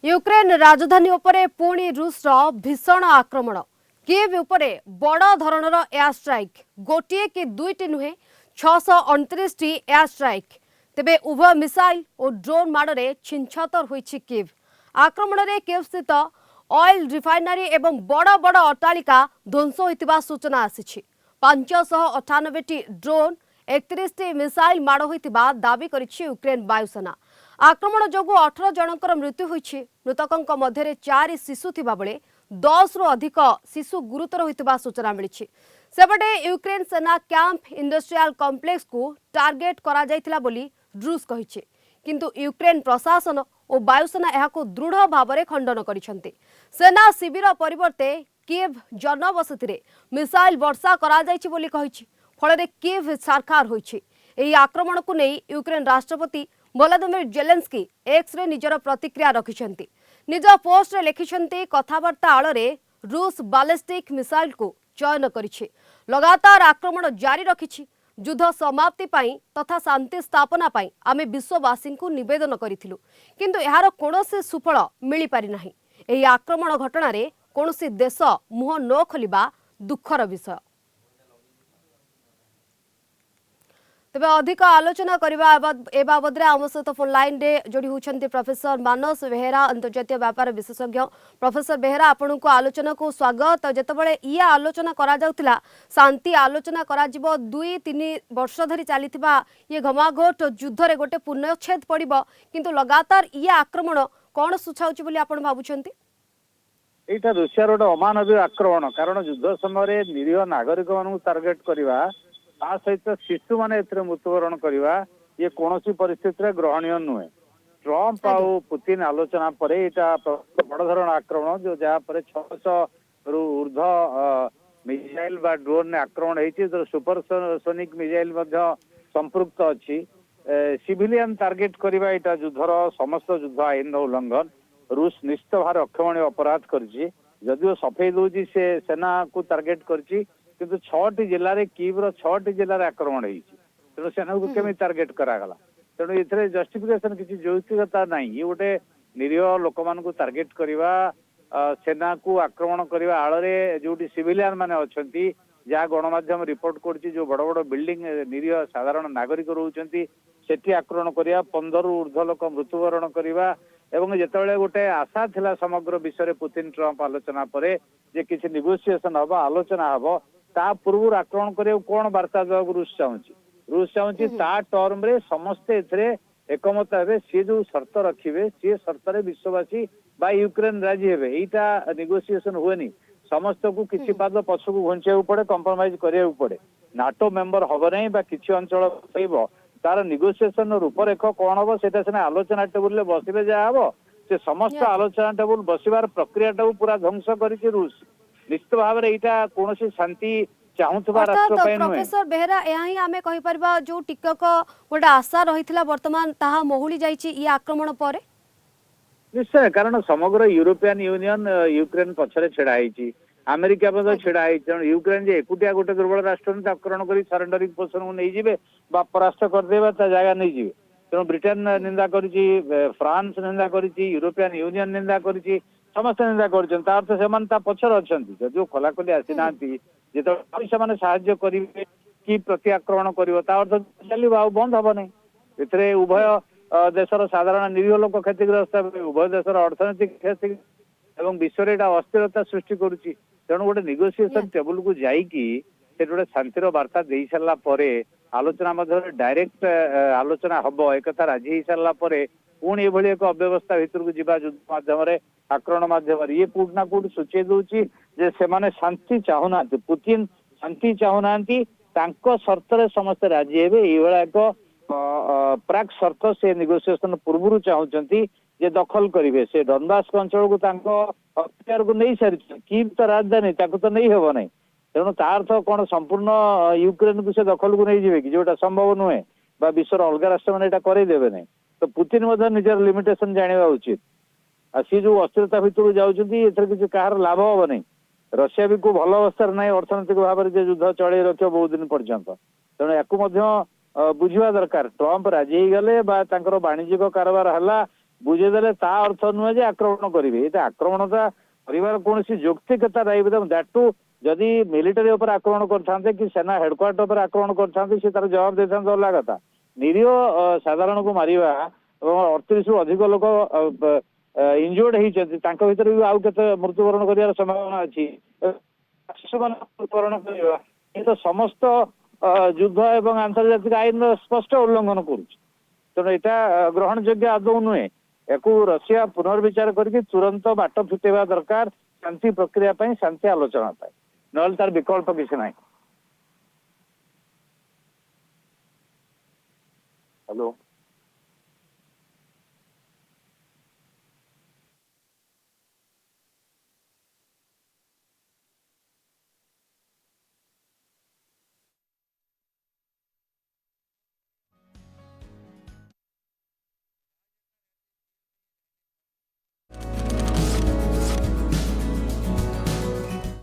Ukraine राजधानी उपरे पुणी रूसर भीषण आक्रमण कीव उपरे बड़ धरणर एयर स्ट्राइक गोटे कि दुईटी नुहे 629 एयर स्ट्राइक तेबे उभय मिसाइल और ड्रोन माड़े छिंछतर होईछि कीव आक्रमण में कीव स्थित ऑयल रिफाइनरी एवं बड़ बड़ अट्टालिका ध्वंस होइतिबा सूचना आसिछि 598टी ड्रोन 31टी मिसाइल माड़ होइतिबा दाबी करिछि यूक्रेन वायुसेना आक्रमण जोगु 18 जनकर मृत्यु होइछि मृतकंक मध्यरे 4 शिशु थिबा बेले 10 रु अधिक शिशु गुरुतर होइतिबा सूचना मिलिछि सेपटे यूक्रेन सेना कैंप इंडस्ट्रियल कॉम्प्लेक्स को टार्गेट करा जायतिला बोली रूस कहिछि किंतु यूक्रेन प्रशासन और वायुसेना एहाको दृढ़ भाव खंडन करिसेंति सेना शिविर परिवर्ते कीव जनबसति मिसाइल वर्षा करा जायछि बोली कहिछि फल कीव सरकार होइछि एही आक्रमण को नहीं यूक्रेन राष्ट्रपति वोलोदिमिर जेलेंस्की एक्स रे निजर प्रतिक्रिया रखिछंती निज पोस्ट रे लिखिछंती कथावार्ता आଳରେ रूस बालिस्टिक मिसाइल को चयन करिछि लगातार आक्रमण जारी रखिछि युद्ध समाप्ति पाई तथा शांति स्थापना पाई आमे विश्ववासी को निवेदन करिथिलु किंतु एहार कोनोसी सुफल मिली पारि नाही एही आक्रमण घटना रे कोनोसी देश मुह न खोलिबा दुखर विषय तेज अधिक आलोचना करबा ए बाबद आम सहित फोन लाइन रे जोड़ी होती प्रोफेसर मानस बेहेरा अंतर्जातीय व्यापार विशेषज्ञ प्रोफेसर बेहेरा आपण को आलोचना को स्वागत जितेबाला ये आलोचना करा जाउतिला शांति आलोचना करा जिवो 2-3 वर्ष धरी चली ये घमाघोट युद्ध रे गोटे पुनच्छेद पड़िबो किंतु लगातार ये आक्रमण कौन सुझाउछि बोली आपण भाबुछंती एटा रूसिया रोड अमानवीय आक्रमण कारण युद्ध समय निरीह नागरिक मानू टार्गेट करवा ता सहित शिशु मैंने मृत्युवरण करवा ये कौन परिस्थिति ग्रहणीय नुहे ट्रंप आउ पुतिन आलोचना पर यहाँ बड़ धरण आक्रमण जो जहाँ पर 600 रु ऊर्ध मिसाइल बा ड्रोन ने आक्रमण होती सुपरसोनिक मिसाइल संपृक्त अच्छी सिविलियन टार्गेट करवा यहाँ युद्धर समस्त युद्ध आईन उल्लंघन रूस निश्चित भाव अक्षमणीय अपराध करी जदिव सफेई दूसरी से सेना को टार्गेट करी किंतु 6टी जिले में कीव्र 6टी जिले आक्रमण होती सेना को केमी टार्गेट करागला तेणु ये जस्टिफिकेशन किसी यौक्तिकता ना ये गोटे निरीह लोक मान टार्गेट करवा सेना को आक्रमण करने आड़े जो सिविलियन माने अच्छा जहाँ गणमाध्यम रिपोर्ट कर जो बड़ बड़ बिल्डिंग निरीह साधारण नागरिक रोचंती सेठी आक्रमण करवा 15 रु ऊर्ध्व लोक मृत्युवरण करवा एवं जिते गोटे आशा थिला समग्र विषय पुतिन ट्रंप आलोचना पर जे किसी नेगोशिएशन हम आलोचना हम ता पूर्व आक्रमण करने कौन वार्ता देवाक रूस चाहूँगी ता टर्म रे समस्ते एकमत हे सी जो शर्त रखिए सी शर्त विश्ववासी बा यूक्रेन राजी हे यहाँ नेगोशिएशन हुए समस्त को किसी पाद पछक घुंचा पड़े कंप्रोमाइज करा पड़े नाटो मेंबर हम नहीं बा किसी अंचल तार नेगोशिएशन रूपरेख कौन हम से आलोचना टेबुल बसले जहाँ हम से समस्त आलोचना टेबुल बसवार प्रक्रिया टाक पूरा ध्वंस कर रूस निश्चित भाव में यहाँ कौन शांति चाहूबा राष्ट्र प्रोफेसर बेहेरा यहाँ आमे कहि परबा जो टिकक गोटे आशा रही वर्तमान ताहा महुली जाइछि ई आक्रमण पर निश्चय कारण समग्र यूरोपियन यूनियन यूक्रेन पछरे छेड़ा होती अमेरिका छेड़ा होती यूक्रेन जे एकुटिया गोटे दुर्बल राष्ट्र आक्रमण कर सरेंडरिंग पोजिशन को नहीं जिवे बा परास्त करदेबा ता जगह नहीं जिवे तेणु ब्रिटेन निंदा करिछि फ्रांस निंदा करिछि यूरोपियन यूनियन निंदा करिछि समस्त निंदा कर पछर अच्छा जो खोलाखोली आसी ना जो साहाଯ୍य करेंगे कि प्रति आक्रमण कर चलो बंद हम नहीं उभय देशर साधारण निरीह लोक क्षतिग्रस्त उभय देशर अर्थनैतिक क्षति एवं विश्व अस्थिरता सृष्टि करुच्ची तेणु गोटे नेगोशिएशन टेबुल को जाइकी गोटे शांतिर वार्ता दे सारा पर आलोचना डायरेक्ट आलोचना हम एक राजी हो सारा पुणी ये एक अव्यवस्था भितर को जीवा युद्ध मध्यम आक्रमण मध्यम ये कौटना कौट सूचे दूसरी जे से माने शांति चाहूना पुतिन शांति चाहूना शर्त समस्ते राजी हे ये एक प्राक शर्त से नेगोशिएशन पूर्व चाहते जे दखल करेंगे से डनबास अंचल को अख्तियार को नहीं सारी कीव तो राजधानी तो नहीं हेब ना तेणु तार्थ कौन संपूर्ण यूक्रेन को से दखल को नहीं जाए कि जोटा संभव नुहे बा विश्वर अलग राष्ट्र मैंने करेदेवे ना तो पुतिन निजर लिमिटेशन जाना उचित आ सी जो अस्थिरता भितर जाऊँगी किसी कहार लाभ हम नहीं रशिया भी को भल अवस्था ना अर्थनैतिक भाव में युद्ध चल रख बहुत दिन पर्यंत तेणु या बुझा दरकार ट्रंप राजी गले वाणिज्यिक कारोबार है ବୁଝେଇଦେଲେ ତା ଅର୍ଥ ନୁହେଁ ଯେ ଆକ୍ରମଣ କରିବେ। ଏଇଟା ଆକ୍ରମଣଟା କରିବାର କୌଣସି ଯୌକ୍ତିକତା ନାହିଁ। ଦ୍ୟାଟ୍ ଟୁ ଯଦି ମିଲିଟାରୀ ଉପରେ ଆକ୍ରମଣ କରିଥାନ୍ତେ କି ସେନା ହେଡକ୍ୱାର୍ଟର ଉପରେ ଆକ୍ରମଣ କରିଥାନ୍ତେ ସେ ତାର ଜବାବ ଦେଇଥାନ୍ତେ ଅଲଗା କଥା। ନିରୀହ ସାଧାରଣକୁ ମାରିବା ଏବଂ 38ରୁ ଅଧିକ ଲୋକ ଇଞ୍ଜୁର୍ଡ ହେଇଛନ୍ତି, ତାଙ୍କ ଭିତରେ ବି ଆଉ କେତେ ମୃତ୍ୟୁବରଣ କରିବାର ସମ୍ଭାବନା ଅଛି। ଶିଶୁମାନଙ୍କୁ ମୃତ୍ୟୁବରଣ କରିବା ଏ ତ ସମସ୍ତ ଯୁଦ୍ଧ ଏବଂ ଆନ୍ତର୍ଜାତିକ ଆଇନର ସ୍ପଷ୍ଟ ଉଲ୍ଲଂଘନ କରୁଛି। ତେଣୁ ଏଇଟା ଗ୍ରହଣ ଯୋଗ୍ୟ ଆଦୌ ନୁହେଁ। ୟାକୁ ରଷିଆ ପୁନର୍ବିଚାର କରିକି ତୁରନ୍ତ ବାଟ ଫିଟେଇବା ଦରକାର ଶାନ୍ତି ପ୍ରକ୍ରିୟା ପାଇଁ, ଶାନ୍ତି ଆଲୋଚନା ପାଇଁ, ନହେଲେ ତାର ବିକଳ୍ପ କିଛି ନାହିଁ। ହ୍ୟାଲୋ।